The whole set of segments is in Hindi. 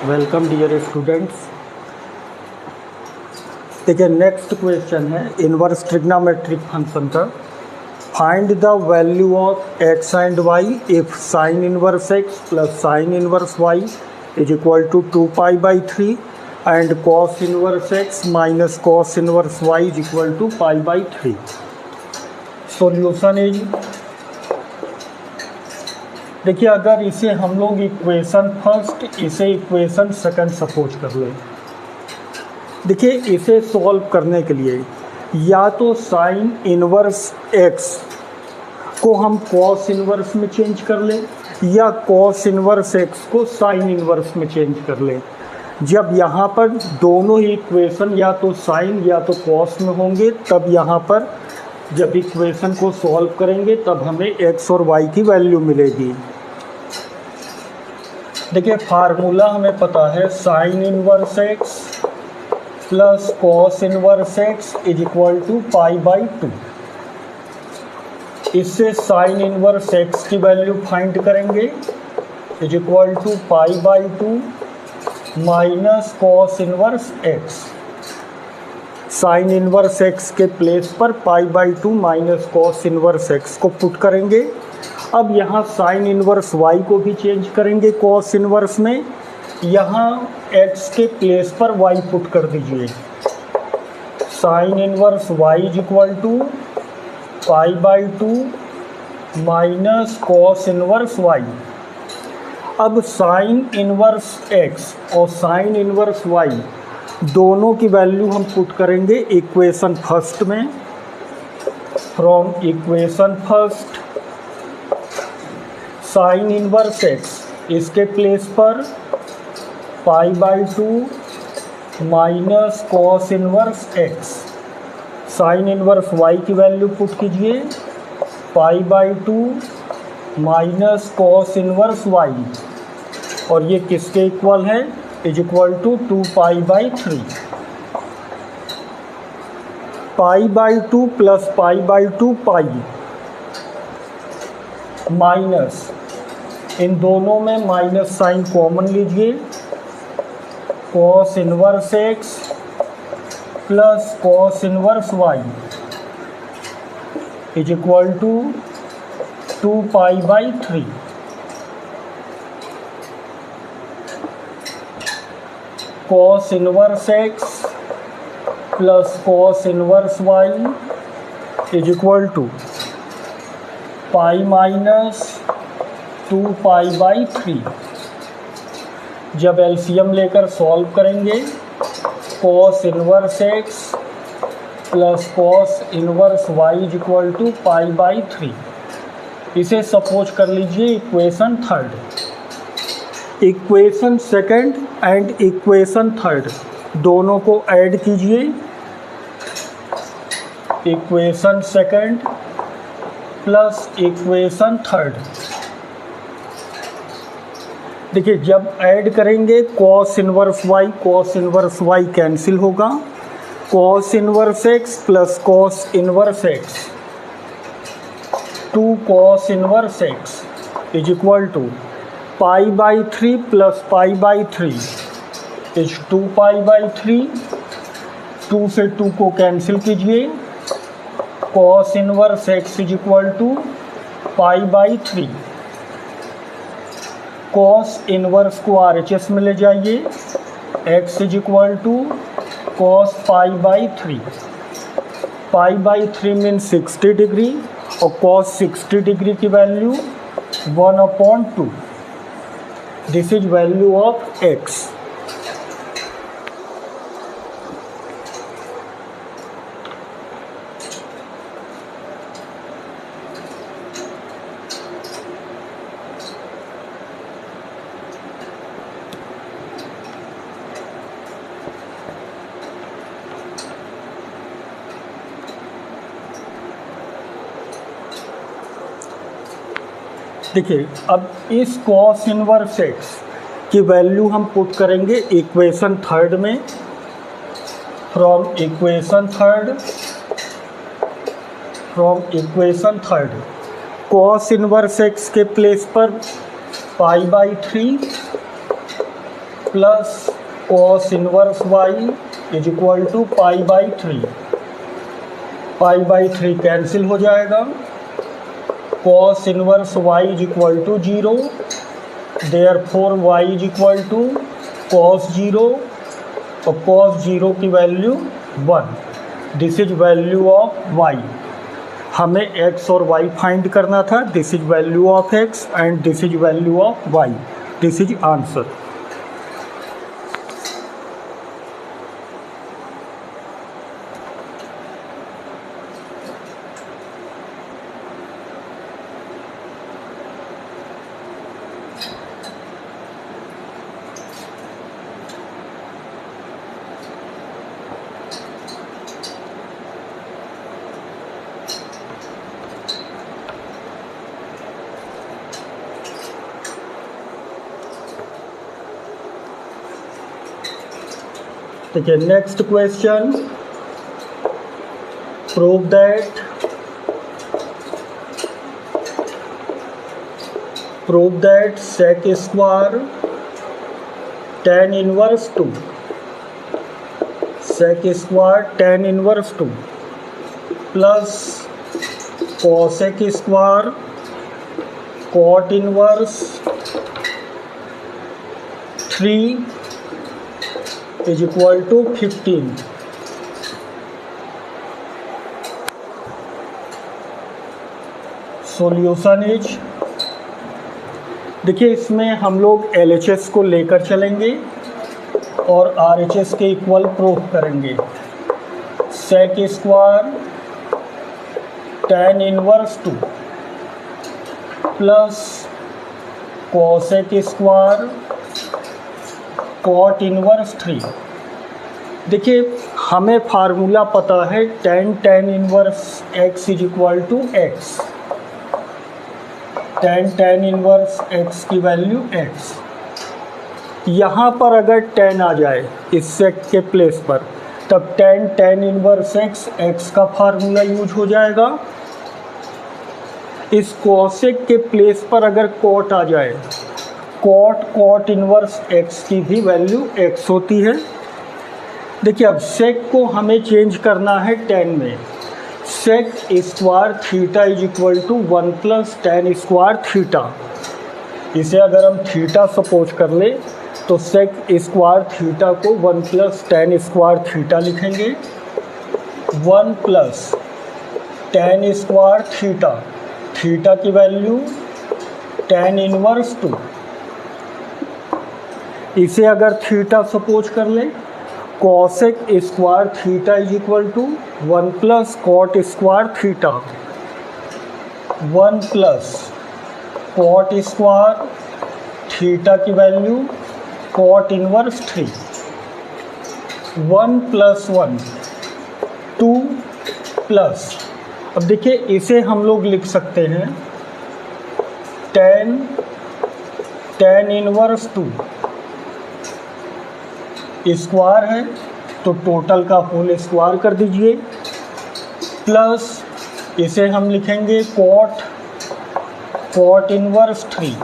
Welcome dear students. देखिए नेक्स्ट क्वेश्चन है इनवर्स ट्रिग्नोमेट्रिक फंक्शन का। Find the value of x and y if sine inverse x plus sine inverse y is equal to 2π/3 and cos inverse x minus cos inverse y is equal to π/3। Solution is, देखिए अगर इसे हम लोग इक्वेशन फर्स्ट इसे इक्वेशन सेकंड सपोज कर लें। देखिए इसे सॉल्व करने के लिए या तो साइन इनवर्स एक्स को हम कॉस इनवर्स में चेंज कर लें या कॉस इनवर्स एक्स को साइन इनवर्स में चेंज कर लें। जब यहाँ पर दोनों ही इक्वेशन या तो साइन या तो कॉस में होंगे तब यहाँ पर जब इक्वेशन को सॉल्व करेंगे तब हमें एक्स और वाई की वैल्यू मिलेगी। देखिए फार्मूला हमें पता है sine inverse x plus cos inverse x is equal to π/2। इससे साइन इनवर्स एक्स की वैल्यू फाइंड करेंगे is equal to π/2 minus cos inverse x. Sine inverse x के प्लेस पर π/2 माइनस कॉस इनवर्स एक्स को पुट करेंगे। अब यहाँ साइन इनवर्स वाई को भी चेंज करेंगे कॉस इनवर्स में। यहाँ एक्स के प्लेस पर वाई पुट कर दीजिए। Sine inverse y is equal to π/2 minus cos inverse y. अब साइन इनवर्स एक्स और साइन इनवर्स वाई दोनों की वैल्यू हम पुट करेंगे इक्वेशन फर्स्ट में। From equation first sine inverse x इसके प्लेस पर π/2 minus cos inverse x. Sine inverse y की वैल्यू पुट कीजिए π/2 माइनस कॉस इनवर्स वाई और ये किसके इक्वल है is equal to 2π/3। π/2 plus π/2 pi minus, इन दोनों में माइनस साइन कॉमन लीजिए। Cos inverse x plus cos inverse y is equal to 2π/3। Cos inverse x plus cos inverse y is equal to pi minus 2π/3। जब एलसीएम लेकर सॉल्व करेंगे cos inverse x plus cos inverse y is equal to π/3। इसे सपोज कर लीजिए equation third. Equation second and equation third दोनों को ऐड कीजिए। Equation second plus equation third. देखिए जब ऐड करेंगे कॉस इनवर्स वाई कैंसिल होगा। Cos inverse x plus cos inverse x 2 cos inverse x is equal to π/3 plus π/3 is 2π/3। 2 से 2 को कैंसिल कीजिए। Cos inverse x is equal to π/3। Cos inverse को RHS में ले जाइए। X is equal to cos π/3। π/3 mean 60 degree और कॉस 60 डिग्री की value 1/2। This is value of x. देखिए अब इस कॉस इनवर्स एक्स की वैल्यू हम पुट करेंगे इक्वेशन थर्ड में। From equation third cos inverse x के प्लेस पर π/3 plus cos inverse y is equal to pi by 3। Pi by 3 cancel हो जाएगा। Cos inverse y is equal to 0, therefore y is equal to cos 0 और कॉस 0 की value 1। This is value of y. हमें x और y फाइंड करना था। This is value of x and this is value of y। This is answer. ठीक है, next question. Prove that sec square tan inverse 2 sec square tan inverse 2 plus cosec square cot inverse 3 is equal to 15। Solution is, देखिए इसमें हम लोग LHS को लेकर चलेंगे और RHS के इक्वल प्रूफ करेंगे। Sec square tan inverse 2 plus cosec square cot inverse 3। देखिए हमें फार्मूला पता है tan inverse x is equal to x। tan inverse x की वैल्यू x। यहाँ पर अगर tan आ जाए इस सेक के प्लेस पर, तब tan इनवर्स x का फार्मूला यूज हो जाएगा। इस कोसेक के प्लेस पर अगर कॉट आ जाए, कॉट इनवर्स x की भी वैल्यू x होती है। देखिए अब सेक को हमें चेंज करना है tan में। Sec square theta is equal to 1 plus tan square theta. इसे अगर हम थीटा सपोज कर ले तो सेक स्क्वायर थीटा को 1 प्लस tan स्क्वायर थीटा लिखेंगे। 1 plus tan square theta, theta की वैल्यू tan इनवर्स 2। इसे अगर थीटा सपोज कर ले, cosec square theta is equal to 1 plus cot square theta. 1 plus cot square theta की value cot inverse 3। 1 plus 1 2 plus, अब देखिए इसे हम लोग लिख सकते हैं tan इनवर्स 2 स्क्वायर है तो टोटल का होल स्क्वायर कर दीजिए, प्लस इसे हम लिखेंगे कॉट इनवर्स 3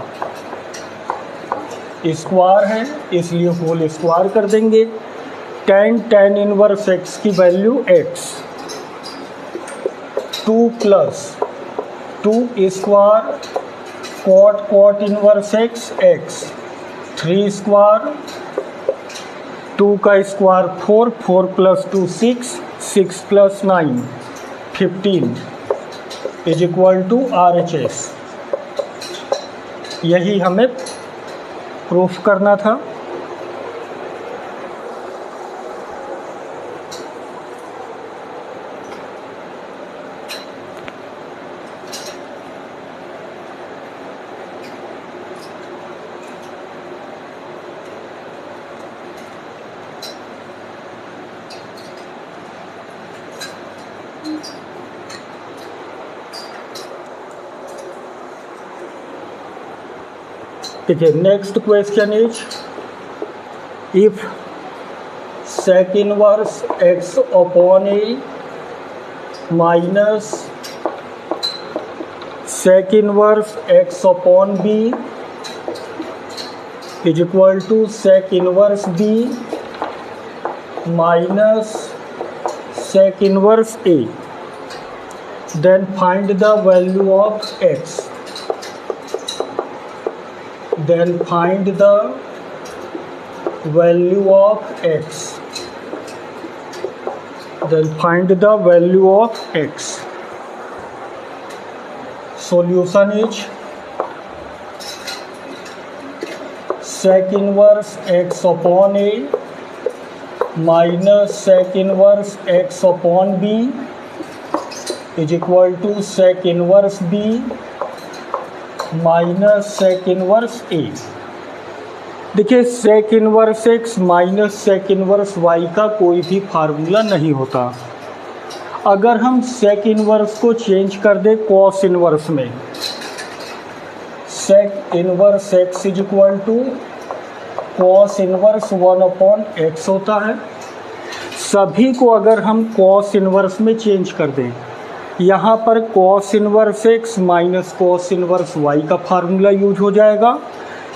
स्क्वायर है इसलिए होल स्क्वायर कर देंगे। tan इनवर्स x की value x। 2 plus 2 square cot inverse x 3 square, 2 का square 4, 4 plus 2 6, 6 plus 9 15 is equal to RHS। यही हमें प्रूफ करना था। देखिए next question is, if sec inverse x upon a minus sec inverse x upon b is equal to sec inverse b minus sec inverse a. Then find the value of x. Then find the value of x. Then find the value of x. Solution is sec inverse x upon a minus sec inverse x upon b is equal to sec inverse b minus sec inverse a। देखिए sec inverse x minus sec inverse y का कोई भी फार्मूला नहीं होता। अगर हम सेक इनवर्स को चेंज कर दें कॉस इनवर्स में, sec inverse x is equal to cos inverse 1/x होता है। सभी को अगर हम कॉस इनवर्स में चेंज कर दें, यहाँ पर cos inverse x minus cos inverse y का फार्मूला यूज हो जाएगा।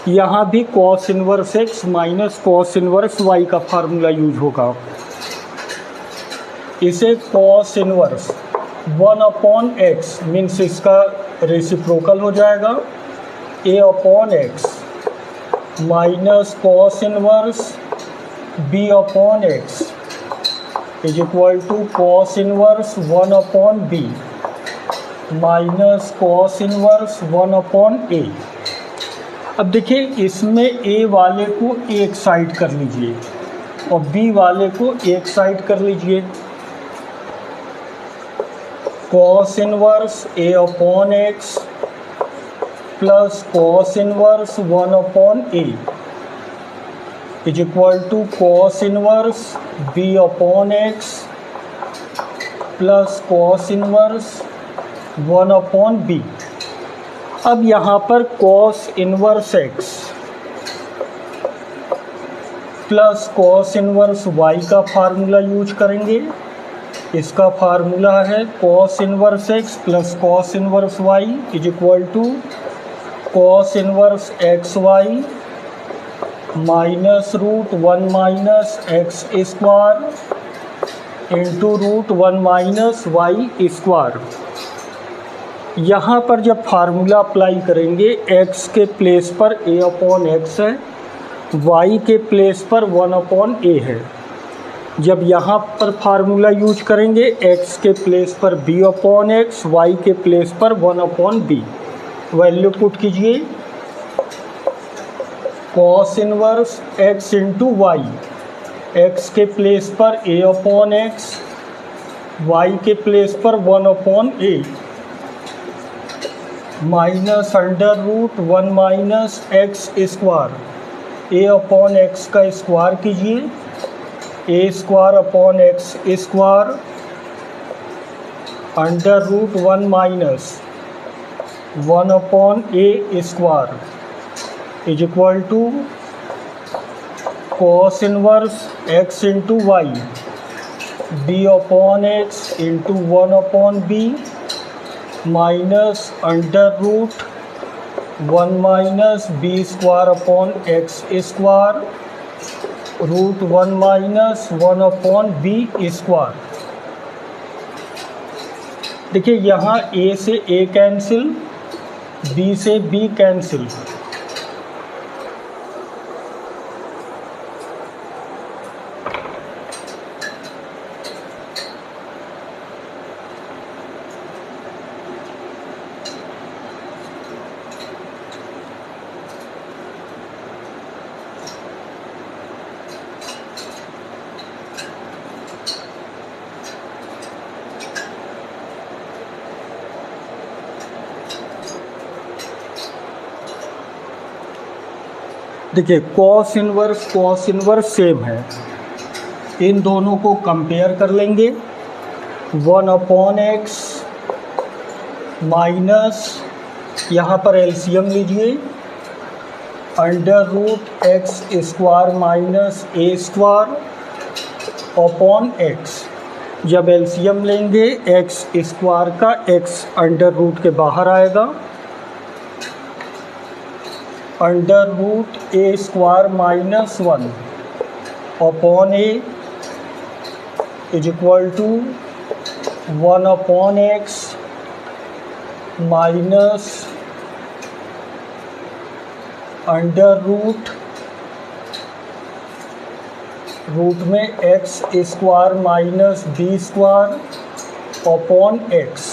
यहाँ भी cos inverse x minus cos inverse y का फार्मूला यूज होगा। इसे कॉस इनवर्स 1/x मीन्स इसका रेसिप्रोकल हो जाएगा a/x minus cos inverse b/x is equal to cos inverse 1/b minus cos inverse 1/a। अब देखिए इसमें ए वाले को एक साइड कर लीजिए और बी वाले को एक साइड कर लीजिए। Cos inverse a/x plus cos inverse 1/a is equal to cos inverse b/x plus cos inverse 1/b। अब यहाँ पर cos inverse x plus cos inverse y का फार्मूला यूज करेंगे। इसका फार्मूला है cos inverse x plus cos inverse y is equal to cos inverse x y minus √1 minus x square into √1 minus y square. यहाँ पर जब फार्मूला अप्लाई करेंगे x के प्लेस पर a/x है, y के प्लेस पर 1/a है। जब यहाँ पर फार्मूला यूज करेंगे x के प्लेस पर b/x, y के प्लेस पर 1/b। वैल्यू पुट कीजिए cos inverse x into y, x के प्लेस पर a/x, y के प्लेस पर 1/a minus √1 minus x square a/x का स्क्वायर कीजिए a²/x square √1 minus 1/a square is equal to cos inverse x into y b/x into 1/b minus √1 minus b²/x square √1 minus 1/b square. देखिए यहाँ a से a कैंसिल, b से b कैंसिल। देखिए कॉस इनवर्स सेम है। इन दोनों को कंपेयर कर लेंगे। 1/x माइनस, यहाँ पर एलसीएम लीजिए, √x² minus a² upon x। जब एलसीएम लेंगे x² का x अंडर रूट के बाहर आएगा under root a square minus 1 upon a is equal to 1 upon x minus under root में x square minus b square upon x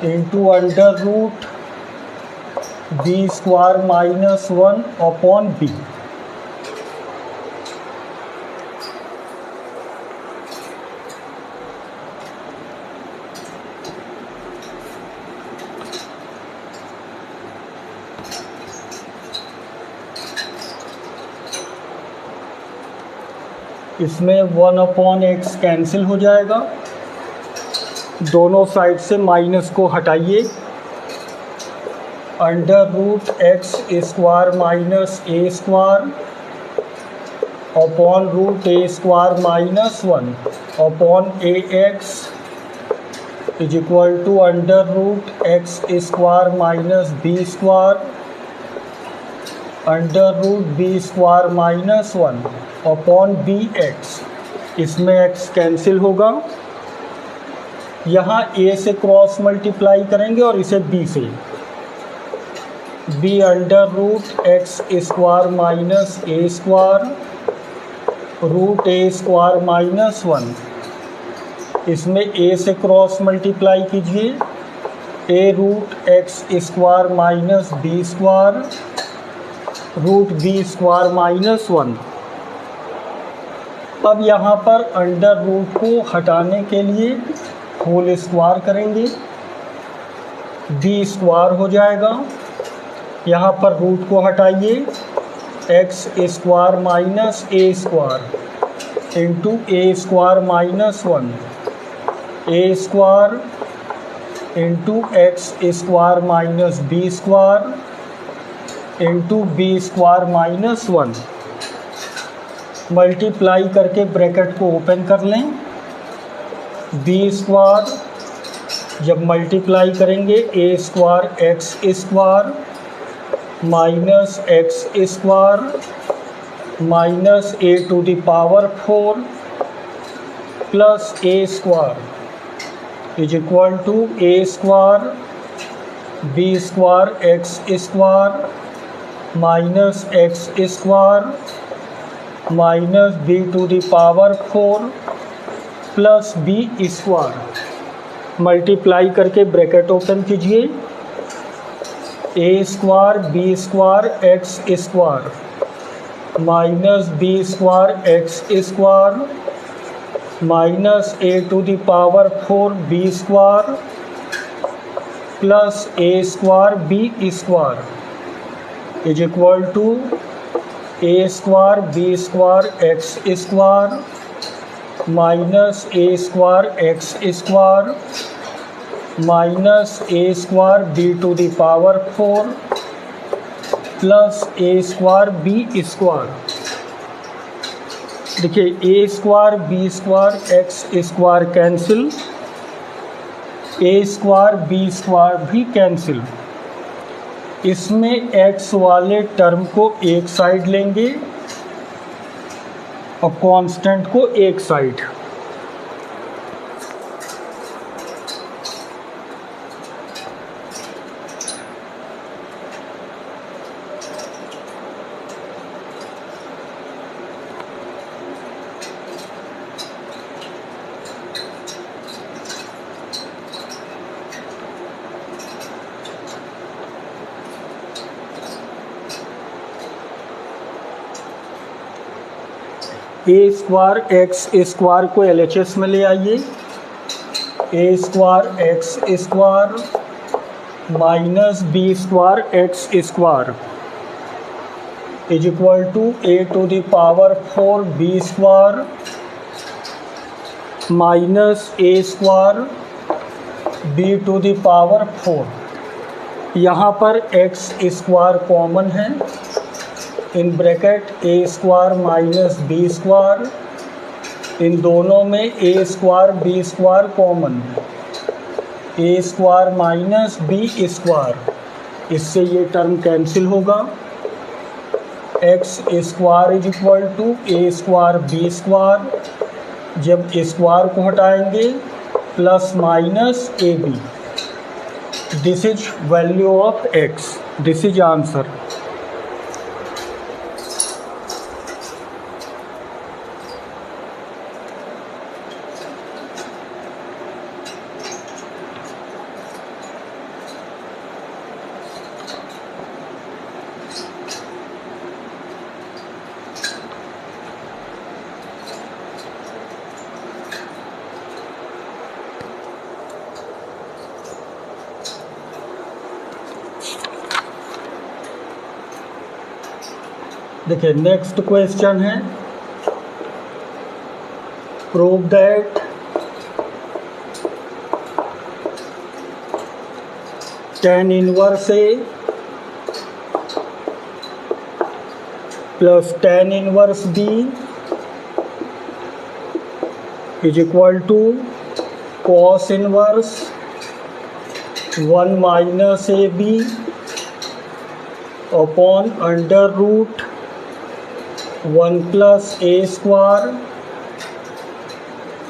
into under root b square minus 1 upon b. इसमें 1 अपॉन एक्स कैंसिल हो जाएगा, दोनों साइड से माइनस को हटाइए। Under root x square minus a square upon root a square minus 1 upon a x is equal to under root x square minus b square under root b square minus 1 upon b x. इसमें एक्स कैंसिल होगा, यहाँ ए से क्रॉस मल्टीप्लाई करेंगे और इसे बी से, b under root x square minus a square root a square minus 1। इसमें ए से क्रॉस मल्टीप्लाई कीजिए, a root x square minus b square root b square minus 1। अब यहाँ पर अंडर रूट को हटाने के लिए होल स्क्वायर करेंगे, बी स्क्वायर हो जाएगा। यहाँ पर रूट को हटाइए, x square minus a square into a square minus 1 a square into x square minus b square into b square minus 1। Multiply करके ब्रैकेट को ओपन कर लें। बी स्क्वायर जब मल्टीप्लाई करेंगे a square x square minus x square minus a to the power 4 plus a square is equal to a square b square x square minus x square minus b to the power 4 plus b square. Multiply करके ब्रैकेट ओपन कीजिए, a square b square x square minus b square x square minus a to the power 4 b square plus a square b square is equal to a square b square x square minus a square x square minus a square b to the power 4 plus a square b square. देखिए a square b square x square cancel, a square b square भी कैंसिल। इसमें एक्स वाले टर्म को एक साइड लेंगे और कांस्टेंट को एक side. A square x square को LHS में ले आइए, a square x square minus b square x square is equal to a to the power 4 b square minus a square b to the power 4। यहाँ पर एक्स स्क्वायर कॉमन है, in bracket a square minus b square, इन दोनों में a square b square common, a square minus b square इससे ये टर्म कैंसिल होगा। X square is equal to a square b square, जब स्क्वायर को हटाएंगे plus minus a b. This is value of x, this is answer. देखिए नेक्स्ट क्वेश्चन है, prove that tan inverse a plus tan inverse b is equal to cos inverse 1 minus a b upon under root 1 plus a square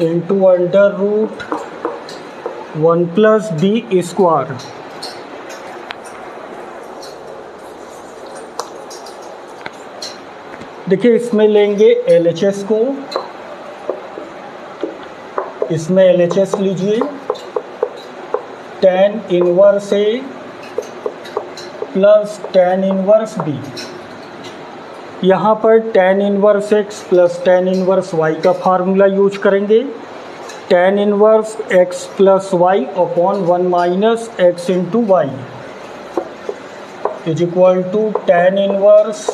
into under root 1 plus b square. देखिए इसमें लेंगे LHS को, इसमें LHS लीजिए। tan inverse a plus tan inverse b. यहाँ पर tan inverse x plus tan inverse y का फार्मूला यूज करेंगे। tan inverse x plus y upon 1 minus x into y is equal to tan inverse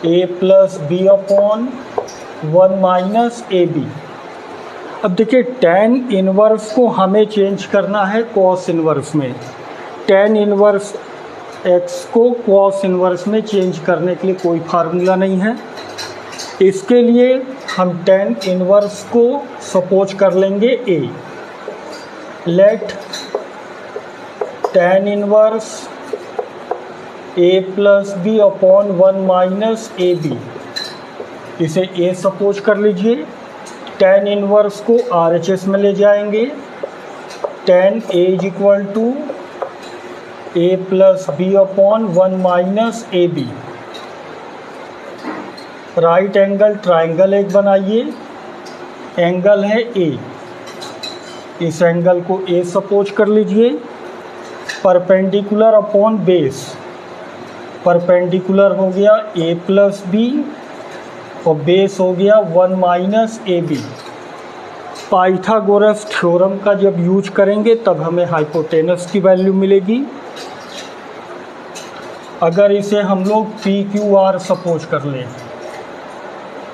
a plus b upon 1 minus a B. अब देखिए tan इनवर्स को हमें चेंज करना है cos इनवर्स में। tan इनवर्स x को cos इनवर्स में चेंज करने के लिए कोई फार्मूला नहीं है। इसके लिए हम tan इनवर्स को सपोज कर लेंगे a। Let tan inverse a plus b upon 1 minus a b, इसे a सपोज कर लीजिए। tan इनवर्स को RHS में ले जाएंगे। tan a is equal to a plus b upon 1 minus a b. Right angle triangle एक बनाइए, एंगल है a, इस एंगल को a सपोज कर लीजिए। परपेंडिकुलर अपॉन बेस, परपेंडिकुलर हो गया a प्लस बी और बेस हो गया 1 minus a b. Pythagoras theorem का जब यूज करेंगे तब हमें हाइपोटेनस की वैल्यू मिलेगी। अगर इसे हम लोग पी क्यू आर सपोज कर लें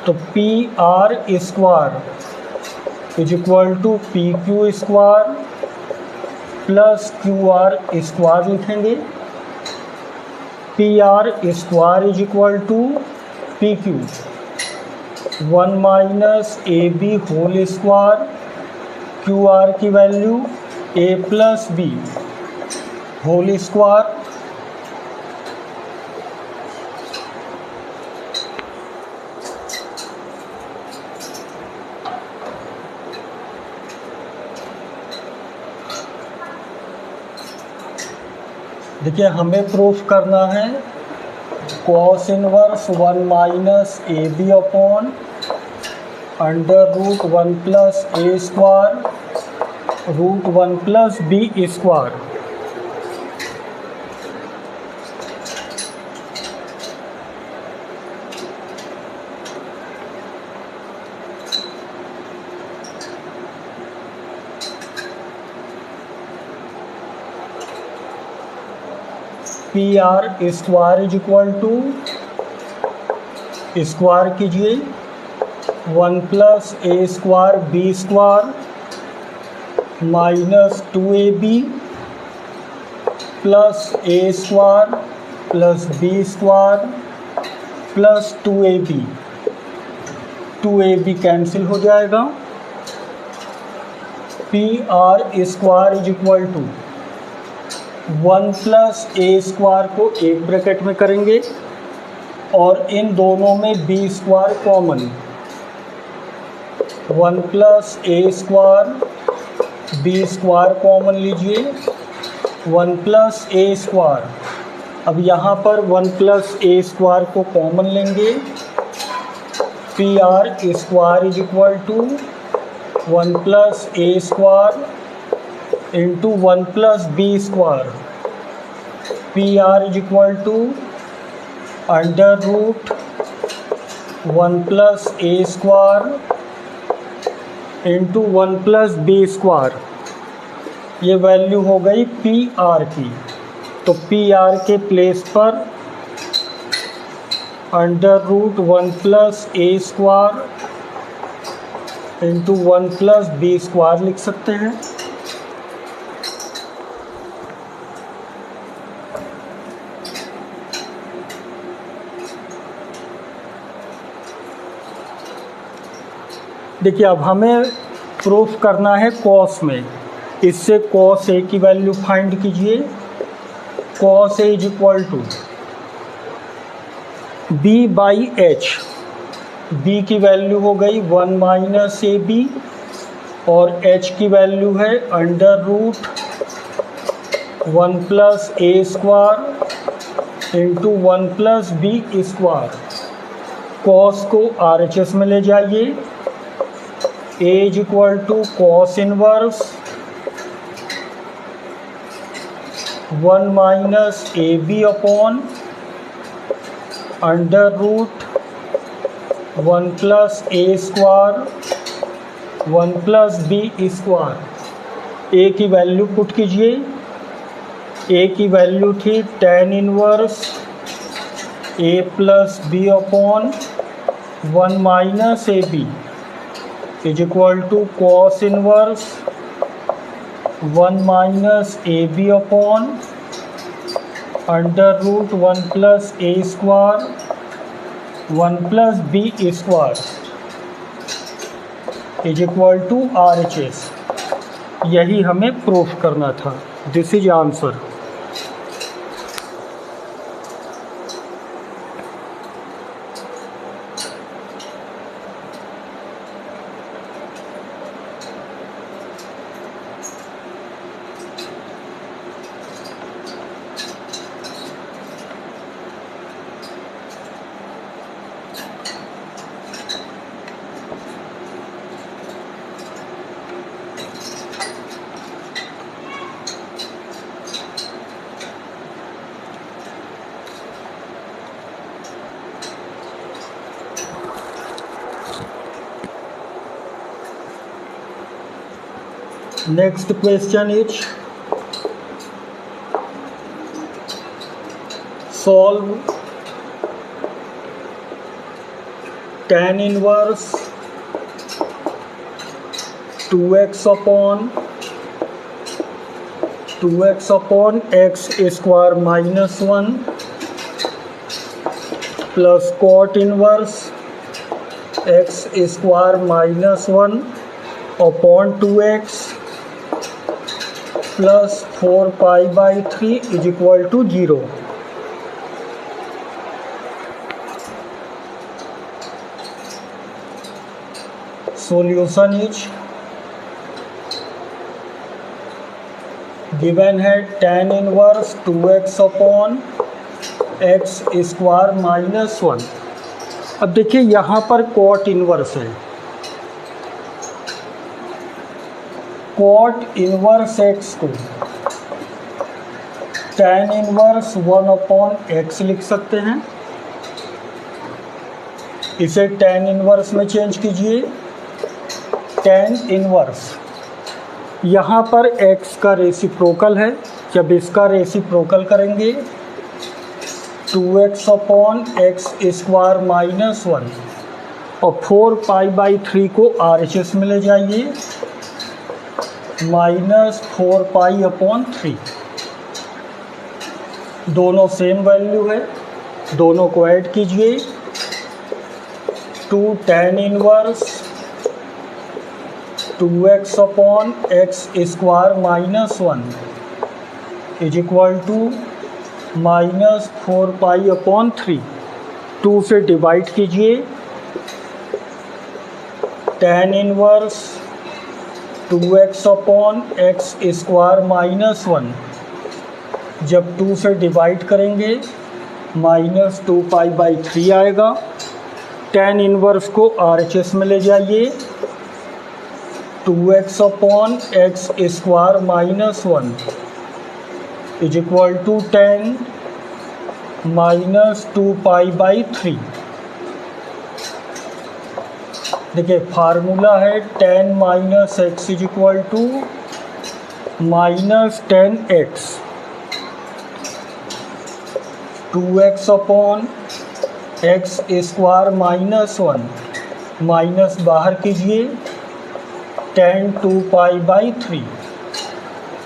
तो p r square is equal to p q square plus q r square लिखेंगे। P r square is equal to p q 1 minus a b whole square, q r की वैल्यू a plus b whole square. देखिए हमें प्रूफ करना है cos inverse 1 minus a b upon under root 1 plus a square root 1 plus b square. P r square is equal to, square कीजिए 1 plus a square b square minus 2ab plus a square plus b square plus 2ab। 2ab cancel हो जाएगा। P r square is equal to 1 plus a square को एक ब्रैकेट में करेंगे और इन दोनों में b square common. 1 plus a square b square common लीजिए, 1 प्लस ए स्क्वायर। अब यहाँ पर 1 प्लस ए स्क्वायर को कॉमन लेंगे, p r square is equal to 1 plus a square into 1 plus b square. P r is equal to under root 1 plus a square into 1 plus b square. ये वैल्यू हो गई पी आर की, तो पी आर के प्लेस पर under root 1 plus a square into 1 plus b square लिख सकते हैं। देखिए अब हमें प्रूफ करना है कॉस में, इससे कॉस ए की वैल्यू फाइंड कीजिए। Cos a is equal to b by h. B की वैल्यू हो गई 1 माइनस ए बी और एच की वैल्यू है under root 1 plus a square into 1 plus b square. Cos को आर एच एस में ले जाइए। A is equal to cos inverse 1 minus a b upon under root 1 plus a square 1 plus b square. ए की वैल्यू पुट कीजिए। ए की वैल्यू थी tan inverse a plus b upon 1 minus a b is equal to cos inverse 1 minus a b upon under root 1 plus a square 1 plus b square is equal to R H S. यही हमें प्रूफ करना था। This is answer. Next question is solve tan inverse 2x upon x square minus 1 plus cot inverse x square minus 1 upon 2x plus 4 pi by 3 is equal to 0। Solution is given है tan इनवर्स 2x अपॉन x स्क्वायर माइनस 1। अब देखिए यहाँ पर कॉट इनवर्स है। कॉट इनवर्स एक्स को tan इनवर्स 1 अपॉन एक्स लिख सकते हैं। इसे tan इनवर्स में चेंज कीजिए। tan इनवर्स यहाँ पर x का रेसिप्रोकल है। जब इसका रेसिप्रोकल करेंगे 2x upon x square minus 1 और 4 पाई बाई 3 को RHS में ले जाइए। माइनस 4 पाई अपॉन 3 दोनों सेम वैल्यू है, दोनों को ऐड कीजिए। 2 tan inverse 2x upon x square minus 1 is equal to -4π/3। 2 से डिवाइड कीजिए, tan इनवर्स 2x/x² -1। जब 2 से डिवाइड करेंगे -2π/3 आएगा। tan इनवर्स को RHS में ले जाइए, 2x/x² -1 इज इक्वल टू 10 -2π/3। देखिए फार्मूला है tan - x is equal to -10x। 2x/x² -1 minus बाहर कीजिए, tan 2π/3।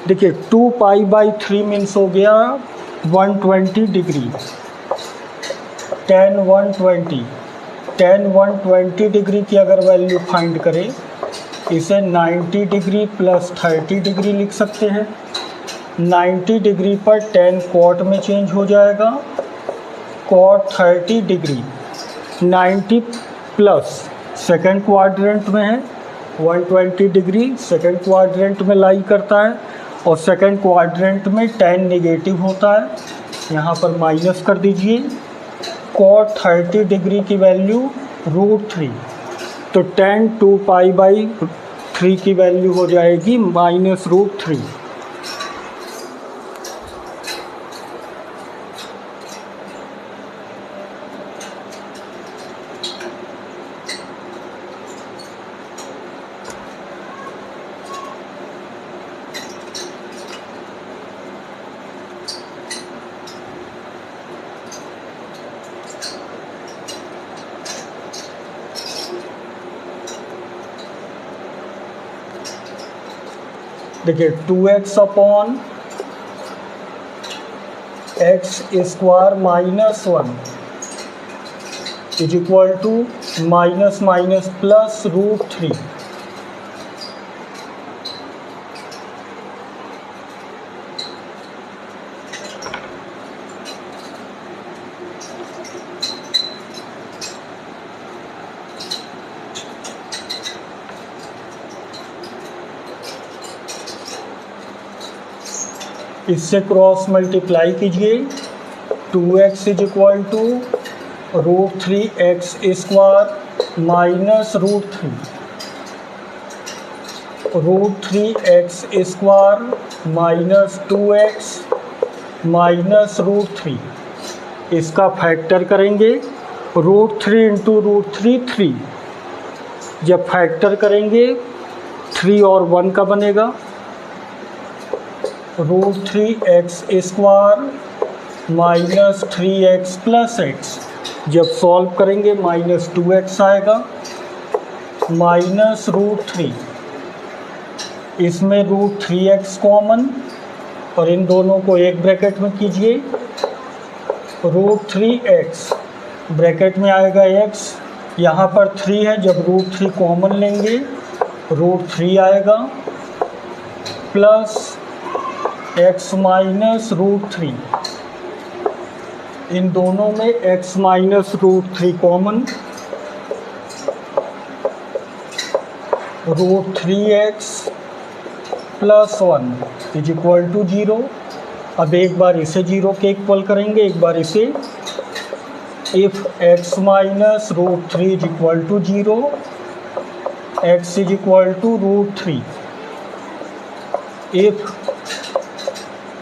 देखिए 2π/3 मीन्स हो गया 120 डिग्री। tan 120 डिग्री की अगर वैल्यू फाइंड करें, इसे 90 डिग्री प्लस 30 डिग्री लिख सकते हैं। 90 डिग्री पर tan cot में चेंज हो जाएगा, cot 30 degree. 90 plus second quadrant में है, 120 डिग्री सेकेंड क्वाड्रेंट में लाई करता है, और सेकेंड क्वाड्रेंट में tan नेगेटिव होता है। यहाँ पर माइनस कर दीजिए, cot 30 डिग्री की वैल्यू √3, तो tan 2π/3 की वैल्यू हो जाएगी -√3। देखिए 2x/x² -1 is equal to minus minus plus √3। इससे क्रॉस मल्टीप्लाई कीजिए, 2x is equal to √3x² minus √3। √3x² minus 2x minus √3। इसका फैक्टर करेंगे, √3 इंटू √3 3। जब फैक्टर करेंगे 3 और 1 का बनेगा, √3x² minus 3x plus x। जब सॉल्व करेंगे -2x आएगा, माइनस √3। इसमें √3x कॉमन, और इन दोनों को एक ब्रैकेट में कीजिए, √3x ब्रैकेट में आएगा x, यहाँ पर 3 है, जब √3 कॉमन लेंगे √3 आएगा, प्लस x माइनस √3। इन दोनों में x minus √3 common, √3x plus 1 is equal to 0। अब एक बार इसे 0 के इक्वल करेंगे, एक बार इसे। If x minus √3 is equal to 0, x is equal to √3। If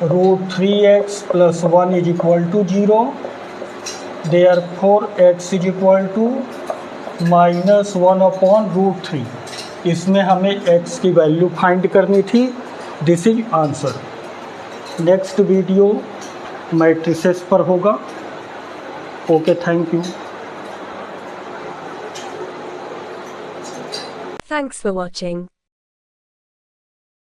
√3x plus 1 is equal to 0, therefore x is equal to -1/√3। इसमें हमें x की वैल्यू फाइंड करनी थी। This is answer. Next video matrices पर होगा। Okay, thank you. Thanks for watching.